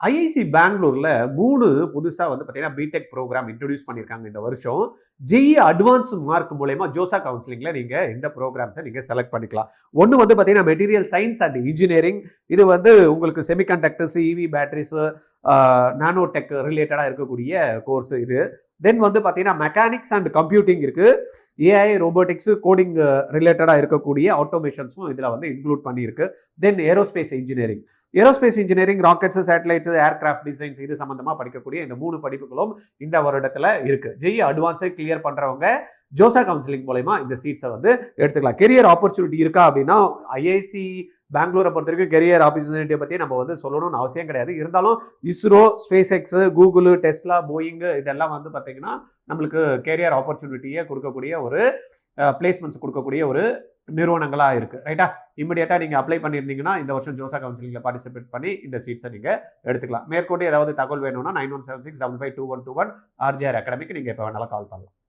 IIC பெங்களூர்ல 3 புதுசா வந்து பார்த்தீங்கன்னா, பிடெக் புரோகிராம் இன்ட்ரோடியூஸ் பண்ணியிருக்காங்க இந்த வருஷம். ஜேஇஇ அட்வான்ஸ் மார்க் மூலியமா ஜோசா கவுன்சிலிங்ல நீங்க இந்த புரோகிராம்ஸ நீங்க செலக்ட் பண்ணிக்கலாம். ஒண்ணு வந்து பார்த்தீங்கன்னா, மெட்டீரியல் சயன்ஸ் அண்ட் இன்ஜினியரிங். இது வந்து உங்களுக்கு semiconductors, EV batteries, nano tech ரிலேட்டடா இருக்கக்கூடிய கோர்ஸ் இது. தென் வந்து பார்த்தீங்கன்னா, மெக்கானிக்ஸ் அண்ட் கம்ப்யூட்டிங் இருக்கு. ஏஐ, ரோபோட்டிக்ஸ், கோடிங் ரிலேட்டடா இருக்கக்கூடிய ஆட்டோமேஷன்ஸும் இதுல வந்து இன்க்ளூட் பண்ணியிருக்கு. Then aerospace engineering. Aerospace engineering, rockets, satellites, aircraft designs இது சம்பந்தமா படிக்கக்கூடிய இந்த 3 படிப்புகளும் இந்த வருடத்துல இருக்கு. ஜேஇஇ அட்வான்ஸை கிளியர் பண்றவங்க ஜோசா கவுன்சிலிங் மூலமா இந்த சீட்ஸை வந்து எடுத்துக்கலாம். கெரியர் ஆப்பர்ச்சுனிட்டி இருக்கா அப்படின்னா, ஐஐசி பெங்களூரை பொறுத்த வரைக்கும் கெரியர் ஆப்பர்ச்சுனிட்டியை பத்தி நம்ம வந்து சொல்லணும்னு அவசியம் கிடையாது. இருந்தாலும் ISRO, space X, Google, Tesla, Boeing இதெல்லாம் வந்து பார்த்தீங்கன்னா நம்மளுக்கு கெரியர் ஆப்பர்ச்சுனிட்டியை கொடுக்கக்கூடிய ஒரு பிளேஸ்மெண்ட்ஸ் கொடுக்கக்கூடிய ஒரு நிறுவனங்களா இருக்கு. ரைட்டா? இமிடியேட்டா நீங்க அப்ளை பண்ணியிருந்தீங்கன்னா இந்த வருஷம் ஜோசா கவுன்சிலிங்ல பார்ட்டிசிபேட் பண்ணி இந்த சீட்ஸை நீங்க எடுத்துக்கலாம். மேற்கொண்டு ஏதாவது தகவல் வேணும்னா 9176552121 ஆர்ஜிஆர் அகாடமிக்கு நீங்க எப்ப வேணாலும் கால் பண்ணலாம்.